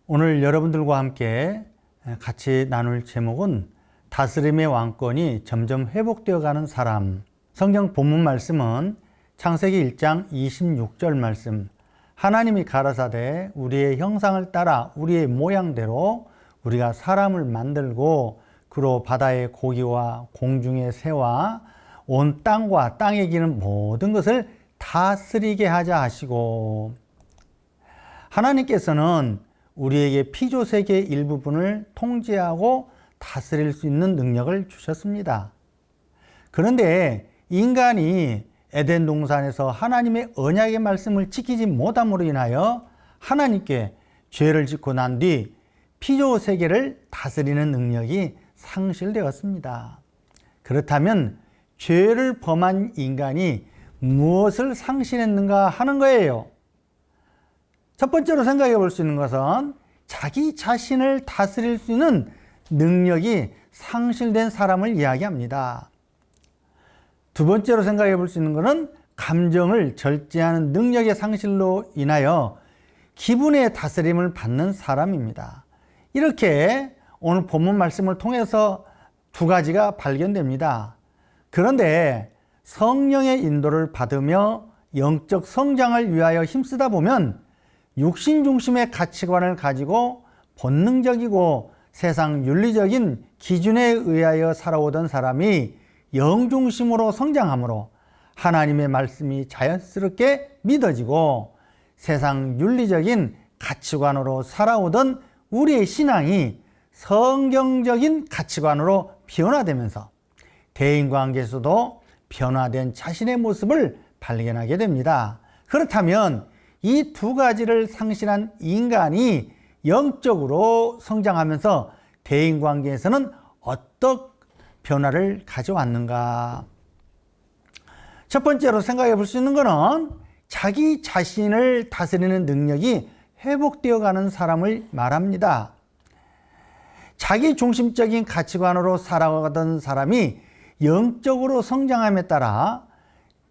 오늘 여러분들과 함께 같이 나눌 제목은 다스림의 왕권이 점점 회복되어 가는 사람. 성경 본문 말씀은 창세기 1장 26절 말씀. 하나님이 가라사대 우리의 형상을 따라 우리의 모양대로 우리가 사람을 만들고 그로 바다의 고기와 공중의 새와 온 땅과 땅에 기는 모든 것을 다스리게 하자 하시고, 하나님께서는 우리에게 피조세계의 일부분을 통제하고 다스릴 수 있는 능력을 주셨습니다. 그런데 인간이 에덴 동산에서 하나님의 언약의 말씀을 지키지 못함으로 인하여 하나님께 죄를 짓고 난 뒤 피조세계를 다스리는 능력이 상실되었습니다. 그렇다면 죄를 범한 인간이 무엇을 상실했는가 하는 거예요. 첫 번째로 생각해 볼 수 있는 것은 자기 자신을 다스릴 수 있는 능력이 상실된 사람을 이야기합니다. 두 번째로 생각해 볼 수 있는 것은 감정을 절제하는 능력의 상실로 인하여 기분의 다스림을 받는 사람입니다. 이렇게 오늘 본문 말씀을 통해서 두 가지가 발견됩니다. 그런데 성령의 인도를 받으며 영적 성장을 위하여 힘쓰다 보면 육신 중심의 가치관을 가지고 본능적이고 세상 윤리적인 기준에 의하여 살아오던 사람이 영 중심으로 성장하므로 하나님의 말씀이 자연스럽게 믿어지고 세상 윤리적인 가치관으로 살아오던 우리의 신앙이 성경적인 가치관으로 변화되면서 대인관계에서도 변화된 자신의 모습을 발견하게 됩니다. 그렇다면 이 두 가지를 상실한 인간이 영적으로 성장하면서 대인관계에서는 어떤 변화를 가져왔는가? 첫 번째로 생각해 볼 수 있는 것은 자기 자신을 다스리는 능력이 회복되어 가는 사람을 말합니다. 자기 중심적인 가치관으로 살아가던 사람이 영적으로 성장함에 따라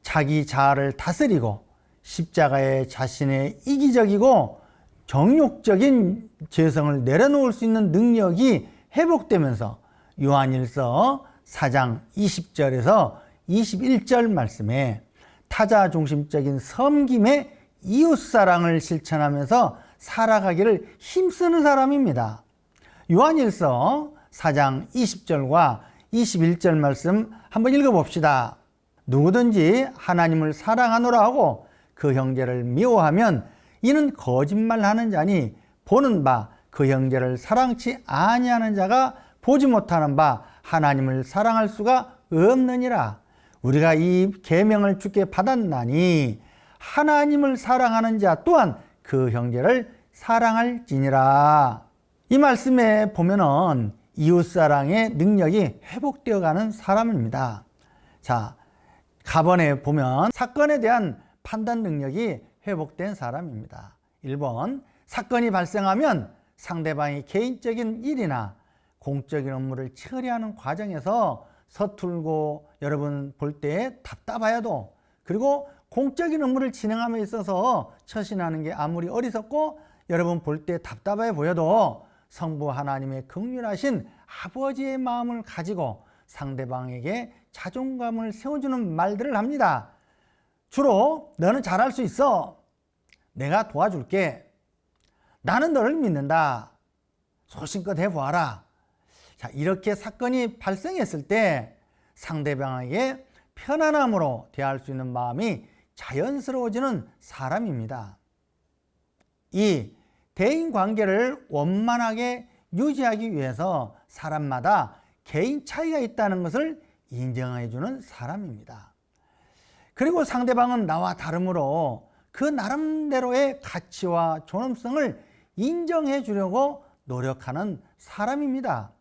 자기 자아를 다스리고 십자가에 자신의 이기적이고 정욕적인 죄성을 내려놓을 수 있는 능력이 회복되면서 요한일서 4장 20절에서 21절 말씀에 타자 중심적인 섬김의 이웃사랑을 실천하면서 살아가기를 힘쓰는 사람입니다. 요한일서 4장 20절과 21절 말씀 한번 읽어봅시다. 누구든지 하나님을 사랑하노라 하고 그 형제를 미워하면 이는 거짓말하는 자니 보는 바 그 형제를 사랑치 아니하는 자가 보지 못하는 바 하나님을 사랑할 수가 없느니라. 우리가 이 계명을 주께 받았나니 하나님을 사랑하는 자 또한 그 형제를 사랑할지니라. 이 말씀에 보면은 이웃사랑의 능력이 회복되어 가는 사람입니다. 자, 가번에 보면 사건에 대한 판단 능력이 회복된 사람입니다. 1번, 사건이 발생하면 상대방이 개인적인 일이나 공적인 업무를 처리하는 과정에서 서툴고 여러분 볼 때 답답하여도, 그리고 공적인 업무를 진행함에 있어서 처신하는 게 아무리 어리석고 여러분 볼 때 답답해 보여도 성부 하나님의 긍휼하신 아버지의 마음을 가지고 상대방에게 자존감을 세워주는 말들을 합니다. 주로 너는 잘할 수 있어. 내가 도와줄게. 나는 너를 믿는다. 소신껏 해보아라. 자, 이렇게 사건이 발생했을 때 상대방에게 편안함으로 대할 수 있는 마음이 자연스러워지는 사람입니다. 2. 대인관계를 원만하게 유지하기 위해서 사람마다 개인 차이가 있다는 것을 인정해주는 사람입니다. 그리고 상대방은 나와 다르므로 그 나름대로의 가치와 존엄성을 인정해 주려고 노력하는 사람입니다.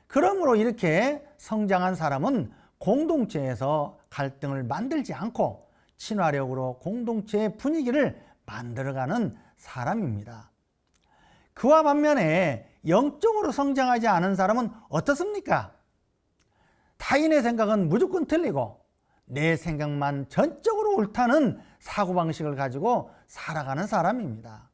그러므로 이렇게 성장한 사람은 공동체에서 갈등을 만들지 않고 친화력으로 공동체의 분위기를 만들어가는 사람입니다. 그와 반면에 영적으로 성장하지 않은 사람은 어떻습니까? 타인의 생각은 무조건 틀리고 내 생각만 전적으로 옳다는 사고방식을 가지고 살아가는 사람입니다.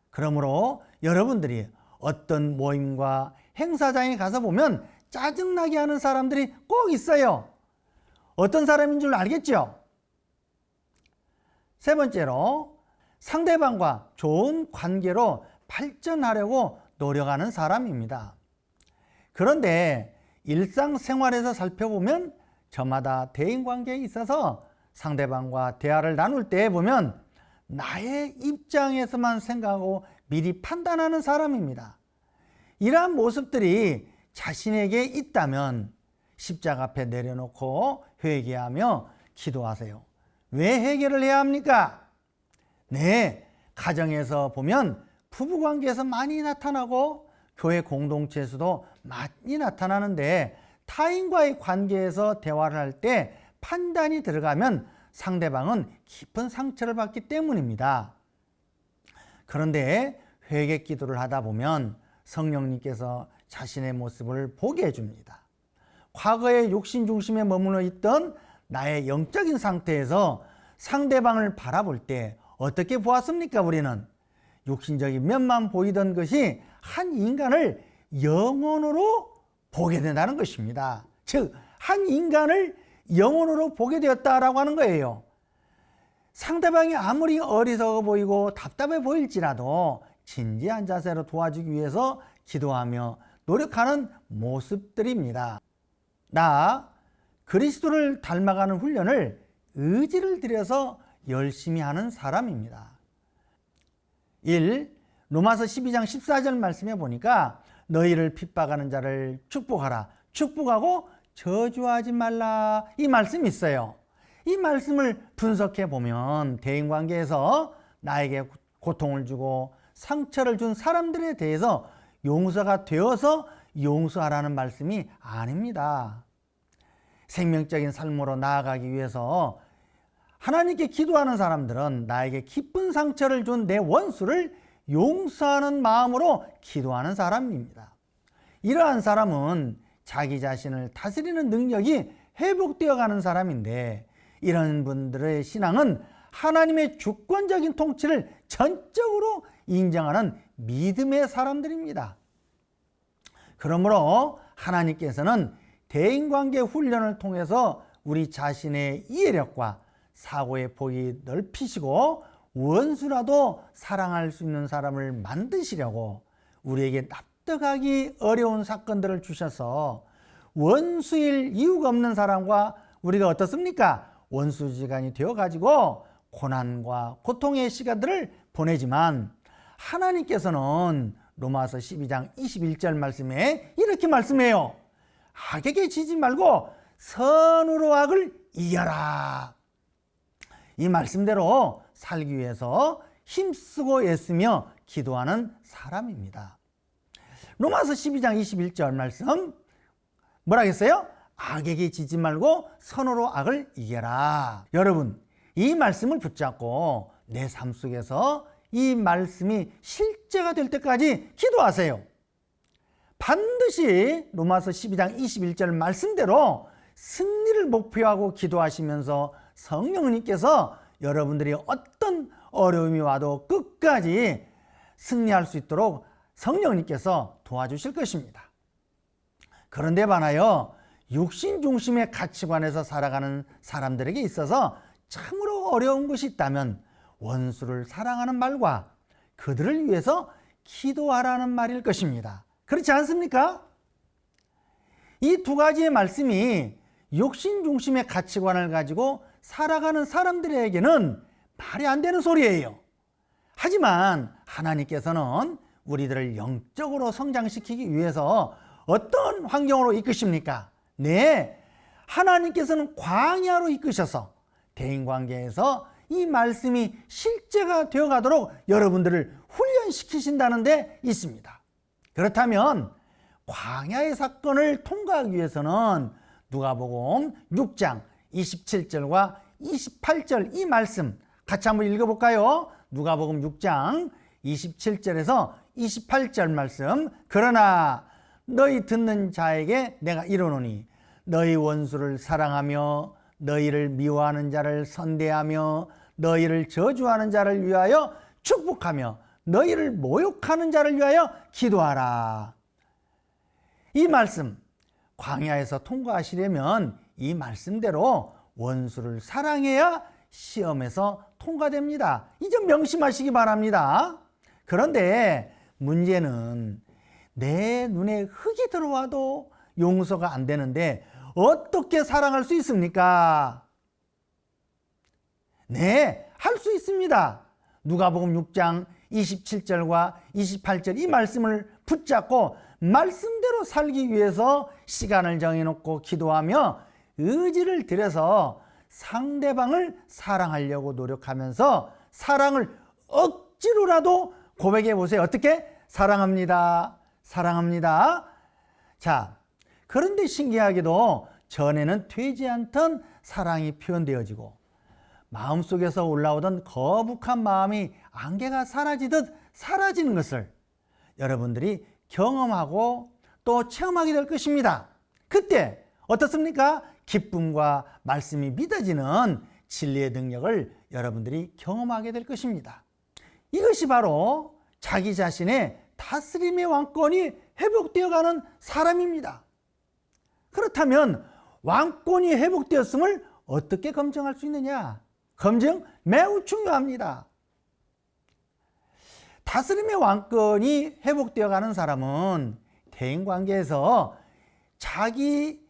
그러므로 여러분들이 어떤 모임과 행사장에 가서 보면 짜증나게 하는 사람들이 꼭 있어요. 어떤 사람인 줄 알겠죠? 세 번째로, 상대방과 좋은 관계로 발전하려고 노력하는 사람입니다. 그런데 일상생활에서 살펴보면 저마다 대인관계에 있어서 상대방과 대화를 나눌 때 보면 나의 입장에서만 생각하고 미리 판단하는 사람입니다. 이러한 모습들이 자신에게 있다면 십자가 앞에 내려놓고 회개하며 기도하세요. 왜 회개를 해야 합니까? 네, 가정에서 보면 부부관계에서 많이 나타나고 교회 공동체에서도 많이 나타나는데, 타인과의 관계에서 대화를 할 때 판단이 들어가면 상대방은 깊은 상처를 받기 때문입니다. 그런데 회개 기도를 하다 보면 성령님께서 자신의 모습을 보게 해줍니다. 과거의 욕심 중심에 머물러 있던 나의 영적인 상태에서 상대방을 바라볼 때 어떻게 보았습니까? 우리는 육신적인 면만 보이던 것이 한 인간을 영혼으로 보게 된다는 것입니다. 즉, 한 인간을 영혼으로 보게 되었다라고 하는 거예요. 상대방이 아무리 어리석어 보이고 답답해 보일지라도 진지한 자세로 도와주기 위해서 기도하며 노력하는 모습들입니다. 나 그리스도를 닮아가는 훈련을 의지를 들여서 열심히 하는 사람입니다. 1. 로마서 12장 14절 말씀해 보니까 너희를 핍박하는 자를 축복하라, 축복하고 저주하지 말라, 이 말씀이 있어요. 이 말씀을 분석해 보면 대인관계에서 나에게 고통을 주고 상처를 준 사람들에 대해서 용서가 되어서 용서하라는 말씀이 아닙니다. 생명적인 삶으로 나아가기 위해서 하나님께 기도하는 사람들은 나에게 깊은 상처를 준 내 원수를 용서하는 마음으로 기도하는 사람입니다. 이러한 사람은 자기 자신을 다스리는 능력이 회복되어 가는 사람인데, 이런 분들의 신앙은 하나님의 주권적인 통치를 전적으로 인정하는 믿음의 사람들입니다. 그러므로 하나님께서는 대인관계 훈련을 통해서 우리 자신의 이해력과 사고의 폭이 넓히시고 원수라도 사랑할 수 있는 사람을 만드시려고 우리에게 납득하기 어려운 사건들을 주셔서 원수일 이유가 없는 사람과 우리가 어떻습니까? 원수지간이 되어가지고 고난과 고통의 시간들을 보내지만, 하나님께서는 로마서 12장 21절 말씀에 이렇게 말씀해요. 악에게 지지 말고 선으로 악을 이겨라. 이 말씀대로 살기 위해서 힘쓰고 애쓰며 기도하는 사람입니다. 로마서 12장 21절 말씀 뭐라 했어요? 악에게 지지 말고 선으로 악을 이겨라. 여러분, 이 말씀을 붙잡고 내 삶 속에서 이 말씀이 실제가 될 때까지 기도하세요. 반드시 로마서 12장 21절 말씀대로 승리를 목표하고 기도하시면서 성령님께서 여러분들이 어떤 어려움이 와도 끝까지 승리할 수 있도록 성령님께서 도와주실 것입니다. 그런데 반하여 육신 중심의 가치관에서 살아가는 사람들에게 있어서 참으로 어려운 것이 있다면 원수를 사랑하는 말과 그들을 위해서 기도하라는 말일 것입니다. 그렇지 않습니까? 이 두 가지의 말씀이 육신 중심의 가치관을 가지고 살아가는 사람들에게는 말이 안 되는 소리예요. 하지만 하나님께서는 우리들을 영적으로 성장시키기 위해서 어떤 환경으로 이끄십니까? 네, 하나님께서는 광야로 이끄셔서 대인관계에서 이 말씀이 실제가 되어가도록 여러분들을 훈련시키신다는 데 있습니다. 그렇다면 광야의 사건을 통과하기 위해서는 누가복음 6장 27절과 28절 이 말씀 같이 한번 읽어볼까요? 누가복음 6장 27절에서 28절 말씀. 그러나 너희 듣는 자에게 내가 이르노니 너희 원수를 사랑하며 너희를 미워하는 자를 선대하며 너희를 저주하는 자를 위하여 축복하며 너희를 모욕하는 자를 위하여 기도하라. 이 말씀, 광야에서 통과하시려면 이 말씀대로 원수를 사랑해야 시험에서 통과됩니다. 이 점 명심하시기 바랍니다. 그런데 문제는 내 눈에 흙이 들어와도 용서가 안 되는데 어떻게 사랑할 수 있습니까? 네, 할 수 있습니다. 누가복음 6장 27절과 28절 이 말씀을 붙잡고 말씀대로 살기 위해서 시간을 정해놓고 기도하며 의지를 들여서 상대방을 사랑하려고 노력하면서 사랑을 억지로라도 고백해 보세요. 어떻게? 사랑합니다. 사랑합니다. 자, 그런데 신기하게도 전에는 되지 않던 사랑이 표현되어지고 마음속에서 올라오던 거북한 마음이 안개가 사라지듯 사라지는 것을 여러분들이 경험하고 또 체험하게 될 것입니다. 그때 어떻습니까? 기쁨과 말씀이 믿어지는 진리의 능력을 여러분들이 경험하게 될 것입니다. 이것이 바로 자기 자신의 다스림의 왕권이 회복되어가는 사람입니다. 그렇다면 왕권이 회복되었음을 어떻게 검증할 수 있느냐? 검증 매우 중요합니다. 다스림의 왕권이 회복되어가는 사람은 대인관계에서 자기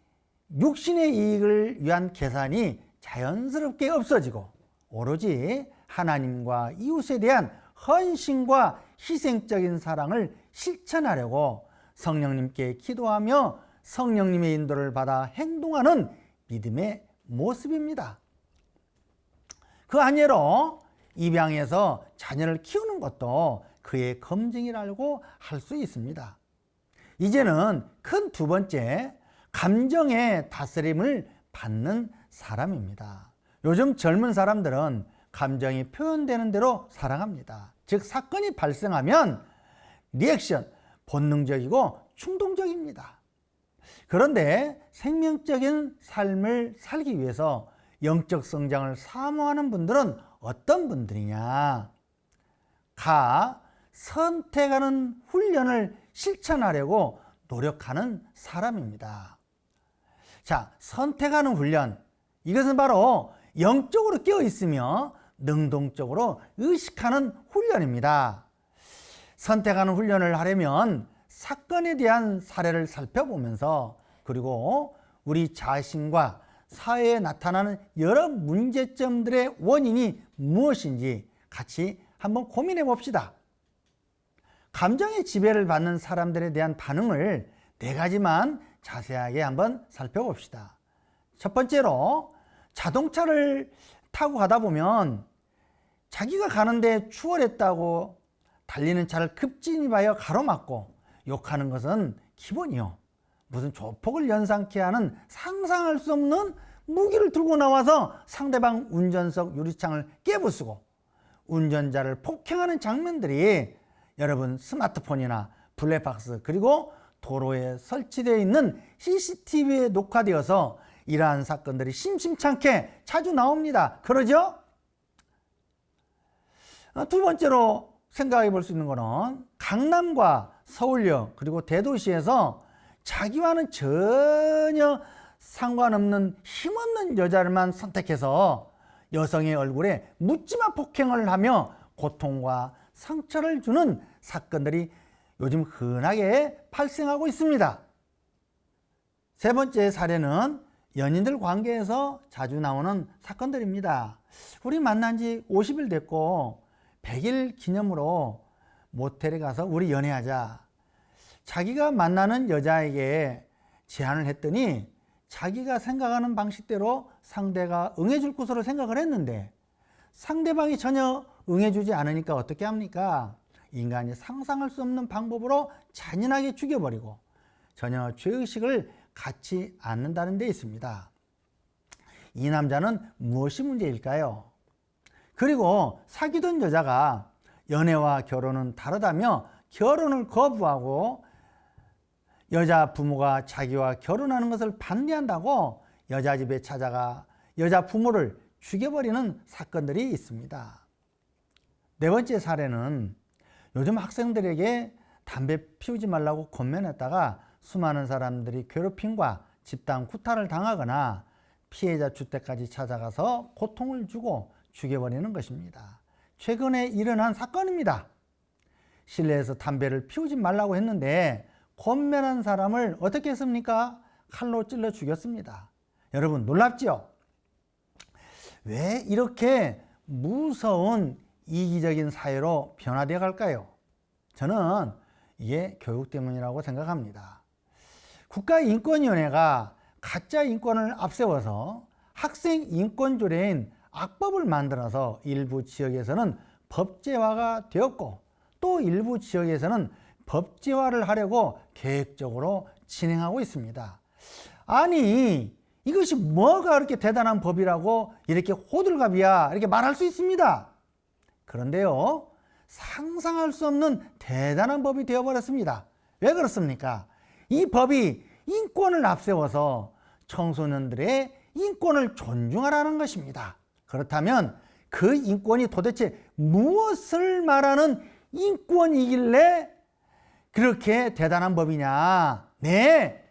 육신의 이익을 위한 계산이 자연스럽게 없어지고 오로지 하나님과 이웃에 대한 헌신과 희생적인 사랑을 실천하려고 성령님께 기도하며 성령님의 인도를 받아 행동하는 믿음의 모습입니다. 그 아니로 입양해서 자녀를 키우는 것도 그의 검증이라고 할 수 있습니다. 이제는 큰 두 번째, 감정의 다스림을 받는 사람입니다. 요즘 젊은 사람들은 감정이 표현되는 대로 사랑합니다. 즉 사건이 발생하면 리액션, 본능적이고 충동적입니다. 그런데 생명적인 삶을 살기 위해서 영적 성장을 사모하는 분들은 어떤 분들이냐? 선택하는 훈련을 실천하려고 노력하는 사람입니다. 자, 선택하는 훈련. 이것은 바로 영적으로 깨어 있으며 능동적으로 의식하는 훈련입니다. 선택하는 훈련을 하려면 사건에 대한 사례를 살펴보면서 그리고 우리 자신과 사회에 나타나는 여러 문제점들의 원인이 무엇인지 같이 한번 고민해 봅시다. 감정의 지배를 받는 사람들에 대한 반응을 4가지만 자세하게 한번 살펴봅시다. 첫 번째로 자동차를 타고 가다 보면 자기가 가는데 추월했다고 달리는 차를 급진입하여 가로막고 욕하는 것은 기본이요. 무슨 조폭을 연상케 하는 상상할 수 없는 무기를 들고 나와서 상대방 운전석 유리창을 깨부수고 운전자를 폭행하는 장면들이 여러분 스마트폰이나 블랙박스 그리고 도로에 설치되어 있는 CCTV에 녹화되어서 이러한 사건들이 심심찮게 자주 나옵니다. 그러죠? 두 번째로 생각해 볼 수 있는 것은 강남과 서울역 그리고 대도시에서 자기와는 전혀 상관없는 힘없는 여자를만 선택해서 여성의 얼굴에 묻지마 폭행을 하며 고통과 상처를 주는 사건들이 요즘 흔하게 발생하고 있습니다. 세 번째 사례는 연인들 관계에서 자주 나오는 사건들입니다. 우리 만난 지 50일 됐고 100일 기념으로 모텔에 가서 우리 연애하자. 자기가 만나는 여자에게 제안을 했더니 자기가 생각하는 방식대로 상대가 응해줄 것으로 생각을 했는데 상대방이 전혀 응해주지 않으니까 어떻게 합니까? 인간이 상상할 수 없는 방법으로 잔인하게 죽여버리고 전혀 죄의식을 갖지 않는다는 데 있습니다. 이 남자는 무엇이 문제일까요? 그리고 사귀던 여자가 연애와 결혼은 다르다며 결혼을 거부하고 여자 부모가 자기와 결혼하는 것을 반대한다고 여자 집에 찾아가 여자 부모를 죽여버리는 사건들이 있습니다. 네 번째 사례는 요즘 학생들에게 담배 피우지 말라고 권면했다가 수많은 사람들이 괴롭힘과 집단 구타를 당하거나 피해자 주택까지 찾아가서 고통을 주고 죽여버리는 것입니다. 최근에 일어난 사건입니다. 실내에서 담배를 피우지 말라고 했는데 권면한 사람을 어떻게 했습니까? 칼로 찔러 죽였습니다. 여러분 놀랍죠? 왜 이렇게 무서운 이기적인 사회로 변화되어 갈까요? 저는 이게 교육 때문이라고 생각합니다. 국가인권위원회가 가짜 인권을 앞세워서 학생 인권조례인 악법을 만들어서 일부 지역에서는 법제화가 되었고 또 일부 지역에서는 법제화를 하려고 계획적으로 진행하고 있습니다. 아니 이것이 뭐가 그렇게 대단한 법이라고 이렇게 호들갑이야 이렇게 말할 수 있습니다. 그런데요 상상할 수 없는 대단한 법이 되어버렸습니다. 왜 그렇습니까? 이 법이 인권을 앞세워서 청소년들의 인권을 존중하라는 것입니다. 그렇다면 그 인권이 도대체 무엇을 말하는 인권이길래 그렇게 대단한 법이냐? 네,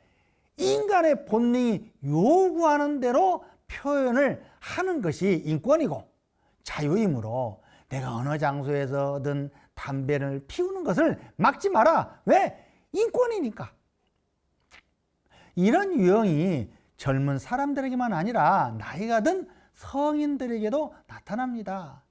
인간의 본능이 요구하는 대로 표현을 하는 것이 인권이고 자유이므로 내가 어느 장소에서든 담배를 피우는 것을 막지 마라. 왜? 인권이니까. 이런 유형이 젊은 사람들에게만 아니라 나이가 든 성인들에게도 나타납니다.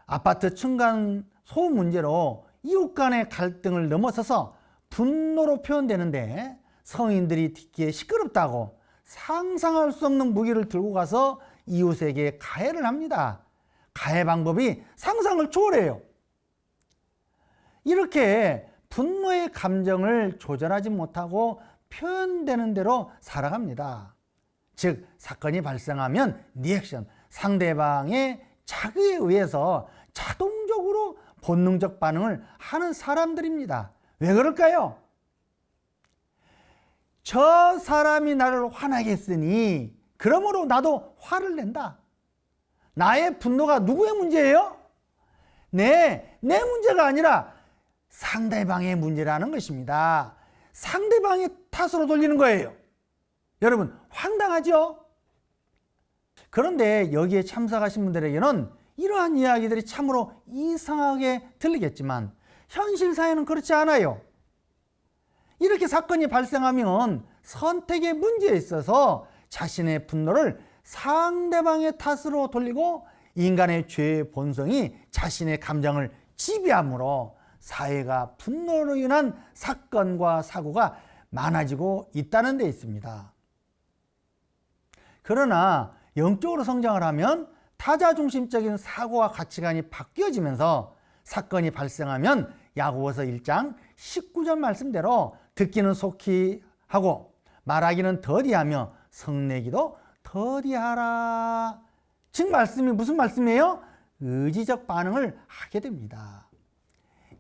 아파트 층간소음 문제로 이웃 간의 갈등을 넘어서서 분노로 표현되는데 성인들이 듣기에 시끄럽다고 상상할 수 없는 무기를 들고 가서 이웃에게 가해를 합니다. 가해 방법이 상상을 초월해요. 이렇게 분노의 감정을 조절하지 못하고 표현되는 대로 살아갑니다. 즉 사건이 발생하면 리액션, 상대방의 자극에 의해서 자동적으로 본능적 반응을 하는 사람들입니다. 왜 그럴까요? 저 사람이 나를 화나게 했으니 그러므로 나도 화를 낸다. 나의 분노가 누구의 문제예요? 내 문제가 아니라 상대방의 문제라는 것입니다. 상대방의 탓으로 돌리는 거예요. 여러분 황당하죠? 그런데 여기에 참석하신 분들에게는 이러한 이야기들이 참으로 이상하게 들리겠지만 현실사회는 그렇지 않아요. 이렇게 사건이 발생하면 선택의 문제에 있어서 자신의 분노를 상대방의 탓으로 돌리고 인간의 죄의 본성이 자신의 감정을 지배함으로 사회가 분노로 인한 사건과 사고가 많아지고 있다는 데 있습니다. 그러나 영적으로 성장을 하면 타자중심적인 사고와 가치관이 바뀌어지면서 사건이 발생하면 야고보서 1장 19절 말씀대로 듣기는 속히 하고 말하기는 더디하며 성내기도 더디하라. 즉 말씀이 무슨 말씀이에요? 의지적 반응을 하게 됩니다.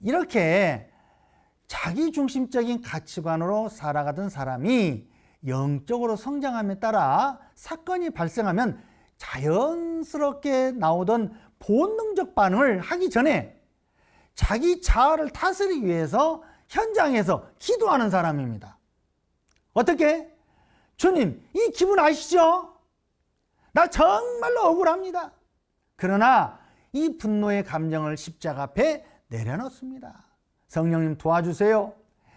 이렇게 자기중심적인 가치관으로 살아가던 사람이 영적으로 성장함에 따라 사건이 발생하면 자연스럽게 나오던 본능적 반응을 하기 전에 자기 자아를 다스리기 위해서 현장에서 기도하는 사람입니다. 어떻게? 주님, 이 기분 아시죠? 나 정말로 억울합니다. 그러나 이 분노의 감정을 십자가 앞에 내려놓습니다. 성령님 도와주세요.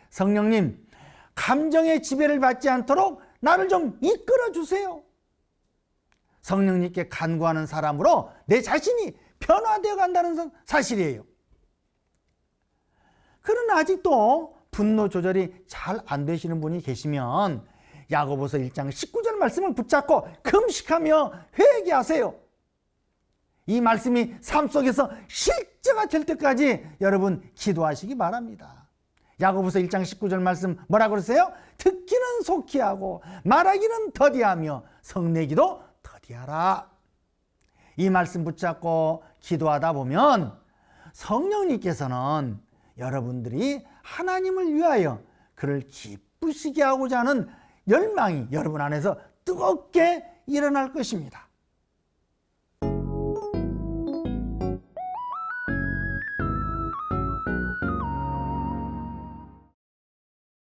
성령님, 감정의 지배를 받지 않도록 나를 좀 이끌어 주세요. 성령님께 간구하는 사람으로 내 자신이 변화되어 간다는 사실이에요. 그러나 아직도 분노 조절이 잘 안 되시는 분이 계시면 야고보서 1장 19절 말씀을 붙잡고 금식하며 회개하세요. 이 말씀이 삶 속에서 실제가 될 때까지 여러분 기도하시기 바랍니다. 야고보서 1장 19절 말씀 뭐라고 그러세요? 듣기는 속히 하고 말하기는 더디하며 성내기도 더디하라. 이 말씀 붙잡고 기도하다 보면 성령님께서는 여러분들이 하나님을 위하여 그를 기쁘시게 하고자 하는 열망이 여러분 안에서 뜨겁게 일어날 것입니다.